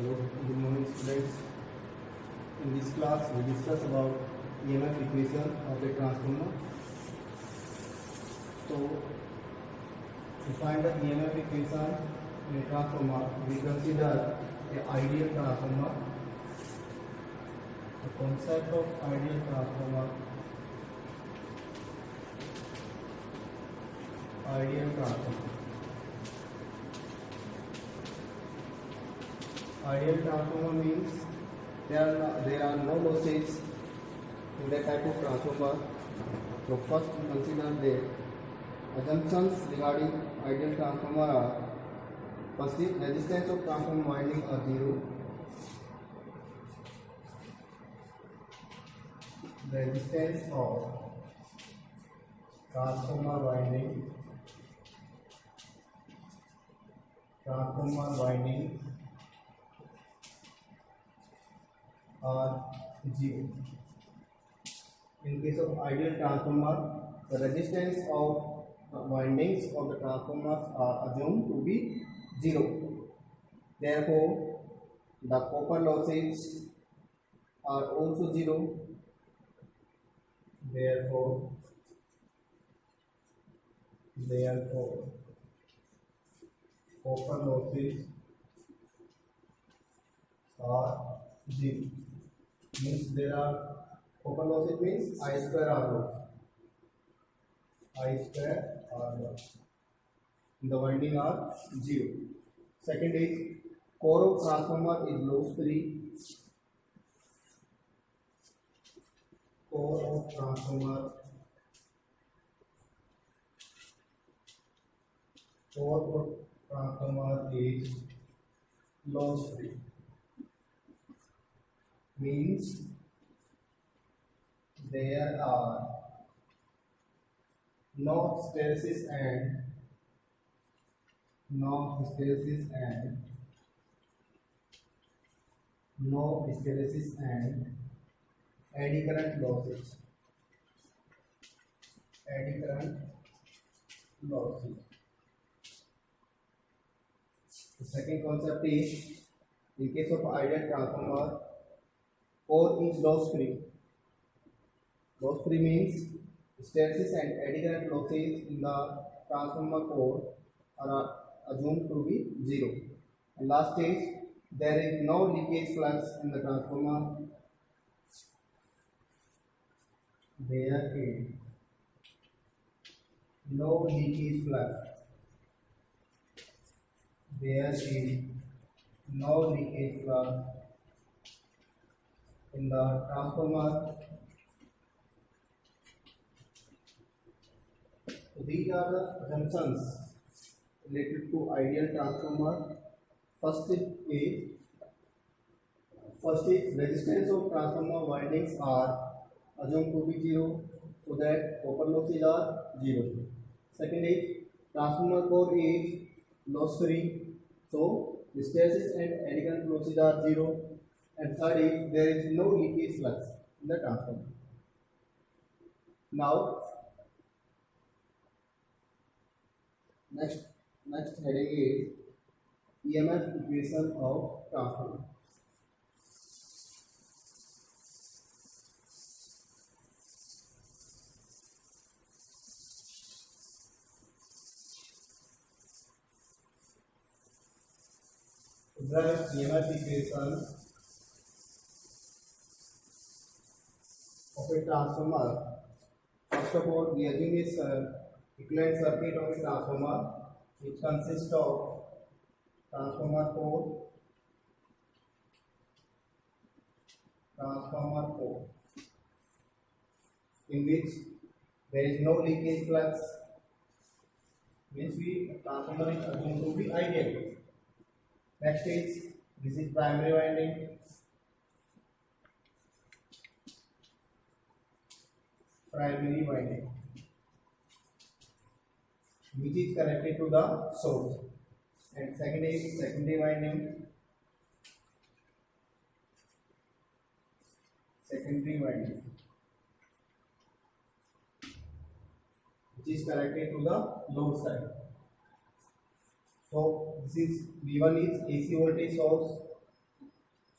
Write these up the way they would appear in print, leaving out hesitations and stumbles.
Hello, good morning students. In this class we discuss about EMF equation of a transformer. So to find the EMF equation in a transformer, we consider a ideal transformer. The concept of ideal transformer. Ideal transformer means there are no losses in that type of transformer. So first we consider the assumptions regarding ideal transformer are: first is resistance of transformer winding are zero. Resistance of transformer winding are zero. In case of ideal transformer, the resistance of windings of the transformers are assumed to be zero. Therefore, the copper losses are also zero. Therefore, copper losses are zero. Means there are copper losses means I square R loss. The winding are zero. Second is core of transformer is loss free. Core of transformer is loss free. Means there are no hysteresis and eddy current losses. The second concept is, in case of ideal transformer, core is loss free. Loss free means hysteresis and eddy current losses in the transformer core are assumed to be zero. And last is, there is no leakage flux in the transformer. There is no leakage flux. In the transformer. So these are the assumptions related to ideal transformer. First is resistance of transformer windings are assumed to be zero, so that copper losses are zero. Second is transformer core is loss free, so hysteresis and eddy current losses are zero. And third is there is no leakage flux in the transformer. Now next heading is EMF equation of transformer. Write EMF equation of a transformer. First of all, we assume this equivalent circuit of a transformer, which consists of transformer core, in which there is no leakage flux. Means transformer is assumed to be ideal. Next is, this is primary winding. Which is connected to the source. And second is secondary winding. Which is connected to the load side. So this is V1 is AC voltage source,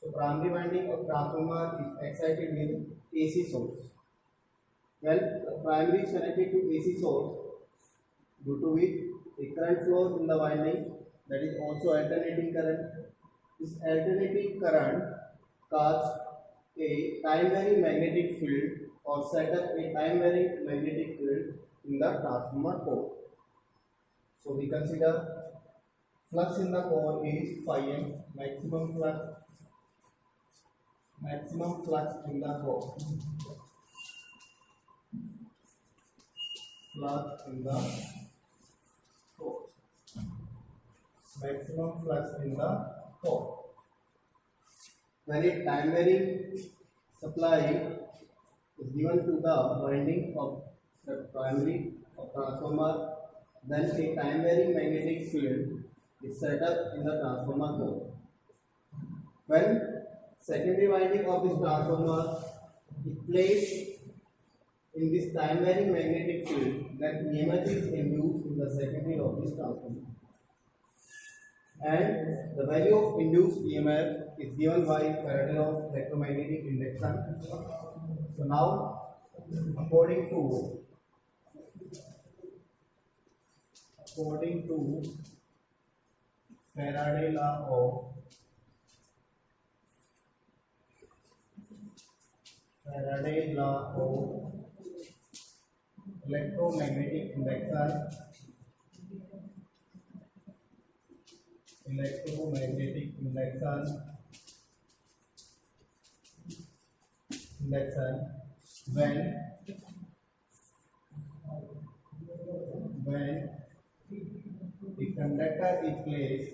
So primary winding of transformer is excited with AC source. Well, the primary is connected to AC source, due to which a current flows in the winding, that is also alternating current. This alternating current causes a time varying magnetic field or set up a time varying magnetic field in the transformer core. So we consider flux in the core is phi m, maximum flux in the core. Flux in the core. Maximum flux in the core. When a time varying supply is given to the winding of the primary of transformer, then a time varying magnetic field is set up in the transformer core. When secondary winding of this transformer is placed in this time varying magnetic field, then EMF is induced in the secondary of this transformer. And the value of induced EMF is given by Faraday law of electromagnetic induction. So now, according to Faraday law of electromagnetic induction, when the conductor is placed,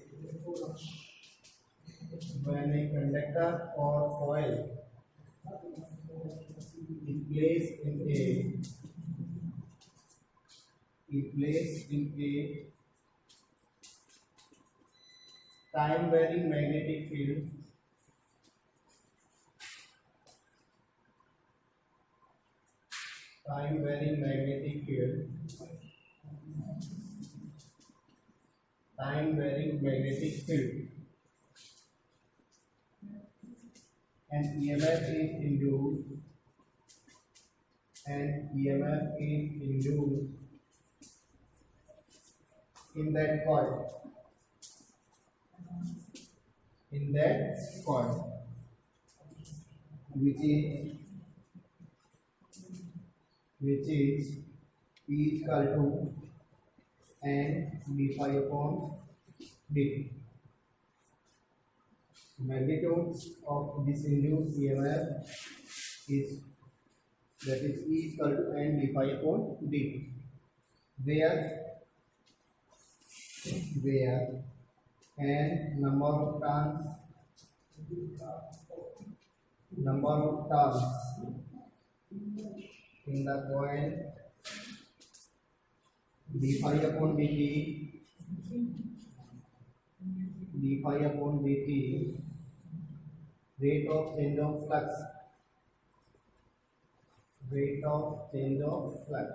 when a conductor or coil is placed in a time varying magnetic field, and EMF is induced, in that coil, which is E equal to N d phi upon dt. Magnitude of this induced EMF is, that is E equal to N d phi upon dt, where N number of turns in the coil, d phi upon dt, rate of change of flux.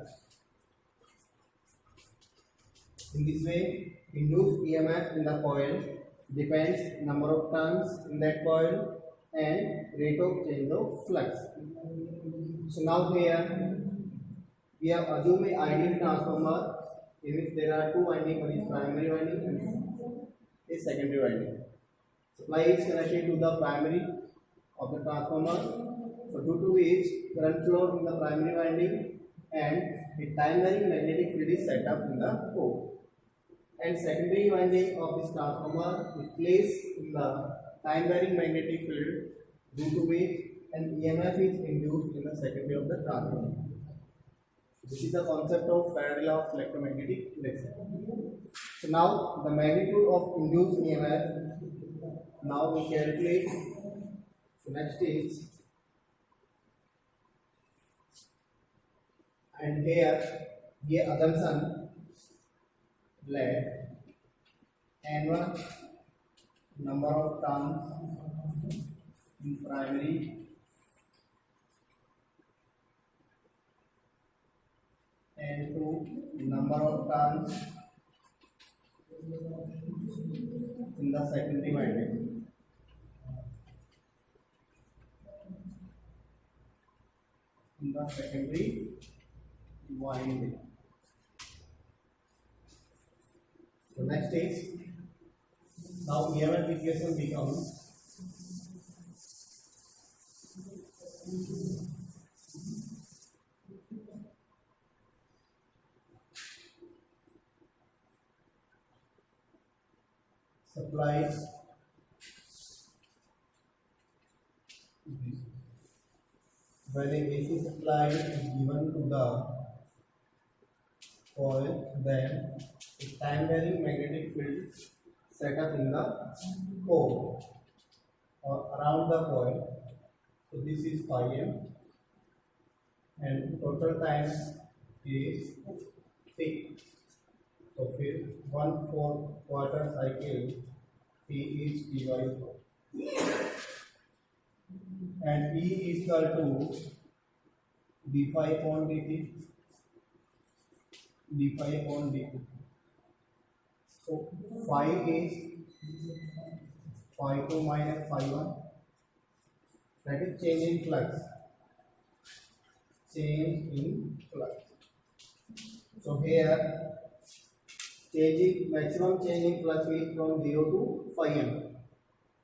In this way, induced EMF in the coil depends number of turns in that coil and rate of change of flux. So now here we have assumed an ideal transformer in which there are two windings, one is primary winding and a secondary winding. Supply is connected to the primary of the transformer, so due to which current flows in the primary winding and a time varying magnetic field is set up in the core. And secondary winding of this transformer is placed in the time varying magnetic field, due to which an EMF is induced in the secondary of the transformer. This is the concept of Faraday law of electromagnetic induction. So now the magnitude of induced EMF, now we calculate. So next is, and here ये assumption let N1 number of turns in primary, N2 number of turns in the secondary winding. in the secondary winding. So next is, now EMF equation becomes supplies when a AC supply is given to the coil, then a time varying magnetic field set up in the core or around the coil. So this is phi m, and total time is T. So फिर 1/4 quarter cycle T is T by 4, and E is equal to d phi upon dt, d phi upon dt. So phi is phi 2 minus phi 1, that is change in flux. Change in flux. So here maximum change in flux is from 0 to phi m.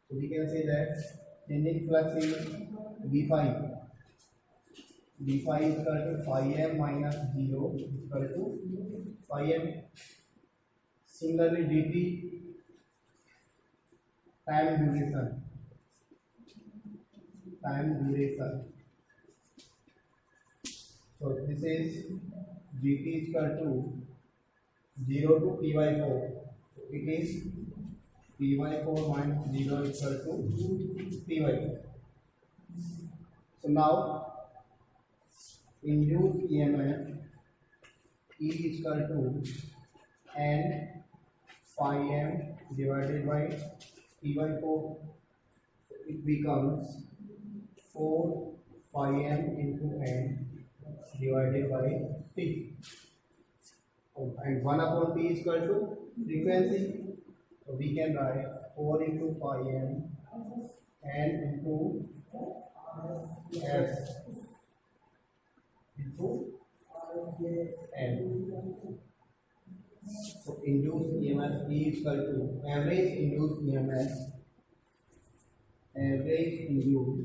So we can say that change in flux is d phi. D phi is equal to phi m minus 0 is equal to phi m. Similarly, dt, time duration. So this is dt is equal to 0 to p by 4. So it is p by 4 minus 0 is equal to p by 4. So now induced EMF E is equal to n phi m divided by p by 4. So it becomes 4 phi m into n divided by t. And 1 upon t is equal to frequency. So we can write 4 into phi m n into f into n. So induced EMF E is equal to average induced EMF, average induced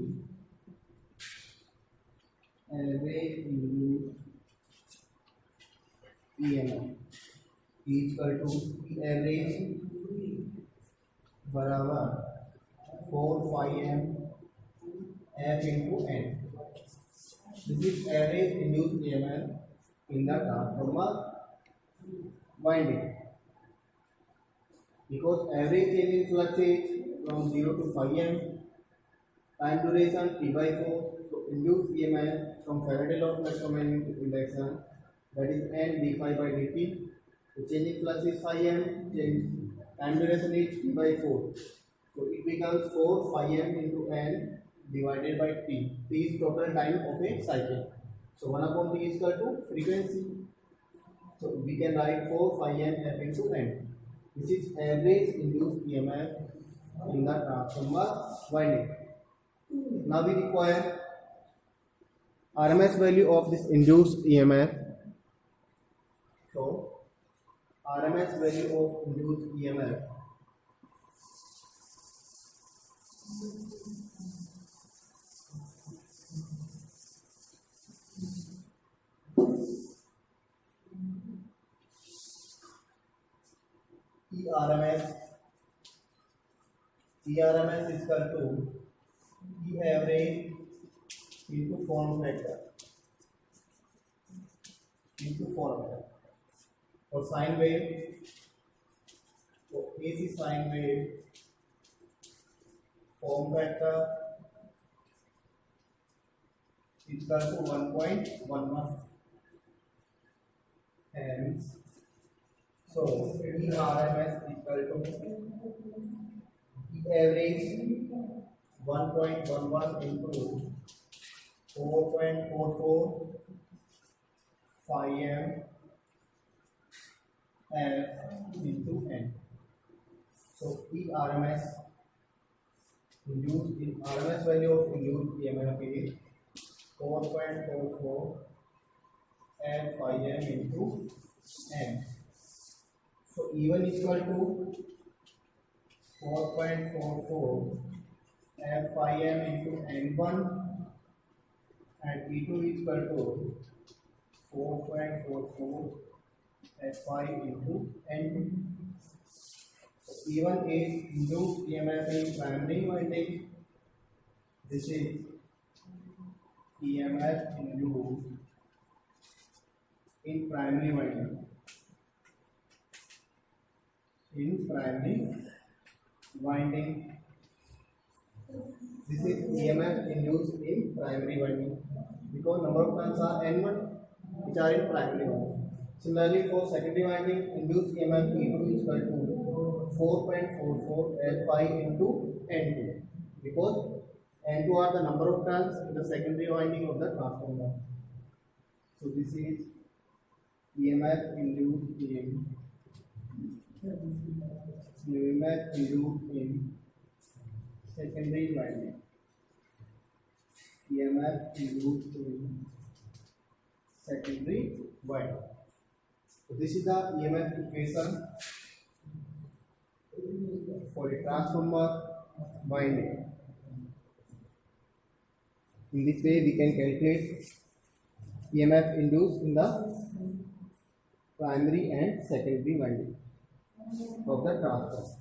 EMF E is equal to average बराबर 4 phi m f into n. This is average induced EMF in the transformer winding. Because average change in flux is from 0 to phi m, time duration t by 4. So induced EMF from Faraday law of electromagnetic induction, that is n d phi by dt. So change in flux is phi m, time duration is t by 4. So it becomes 4 phi m into n divided by t. T is total time of a cycle. So 1 upon t is equal to frequency. So we can write 4 phi m f into n. This is average induced EMF in the transformer winding. Now we require RMS value of this induced EMF. So RMS value of induced EMF ERMS is equal to E average into form factor for sine wave. So AC sine wave form factor is equal to 1.11, and so ERMS equal to E average 1.11 into 4.44 phi m f into n. So RMS value of induced EMF is 4.44 F phi m into n. So E1 is equal to 4.44 F phi m into n1 and E2 is equal to 4.44 F phi into n2. So E1 is induced EMF in primary winding. This is EMF induced in primary winding. In primary winding, this is EMF induced in primary winding because number of turns are N1 which are in primary winding. Similarly, for secondary winding, induced EMF E2 is equal to 4.44 L phi into N2 because N2 are the number of turns in the secondary winding of the transformer. So this is EMF induced in secondary winding. EMF induced in secondary winding. So this is the EMF equation for a transformer winding. In this way, we can calculate EMF induced in the primary and secondary winding of the transformer.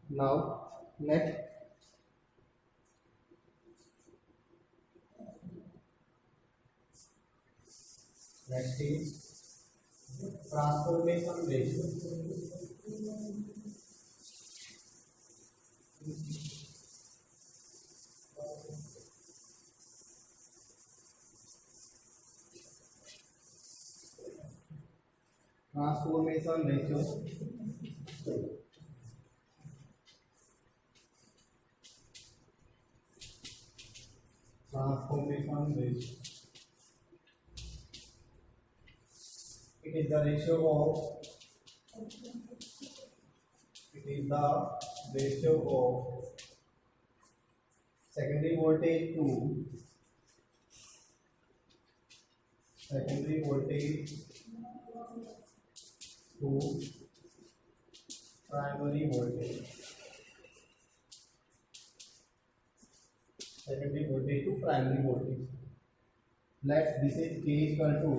Now, next is transformation ratio. Transformation ratio. Transformation ratio. It is the ratio of secondary voltage to primary voltage. Secondary voltage to primary voltage. Let this is K is equal to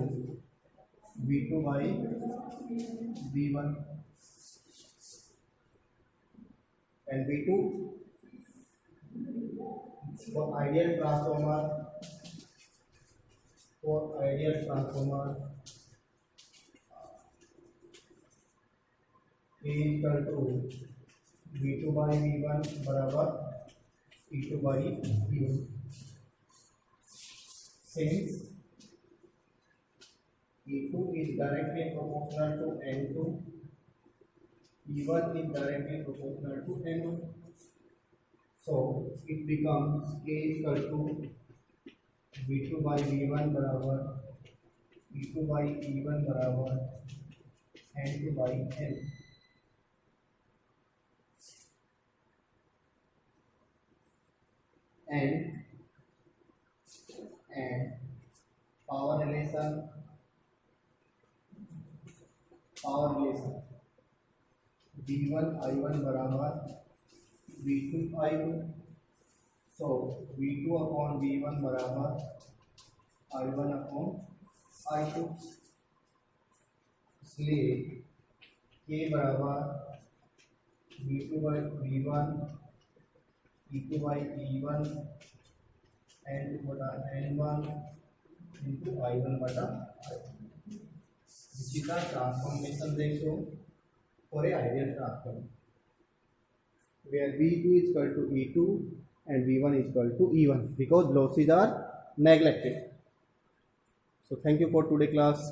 V2 by V1 and V2 for ideal transformer. K is equal to V2 by V1 बराबर E2 by E1. Since E2 is directly proportional to N2, E1 is directly proportional to N1. So it becomes K is equal to V2 by V1 बराबर E2 by E1 बराबर N2 by N. And power relation V1 I1 बराबर V2 I2. So V2 upon V1 बराबर I1 upon I2. इसलिए K बराबर V2 by V1 E2 by E1 N2 बटा N1 into I1 बटा I2. This is the transformation ratio for a ideal transformer, where V2 is equal to E2 and V1 is equal to E1 because losses are neglected. So thank you for today class.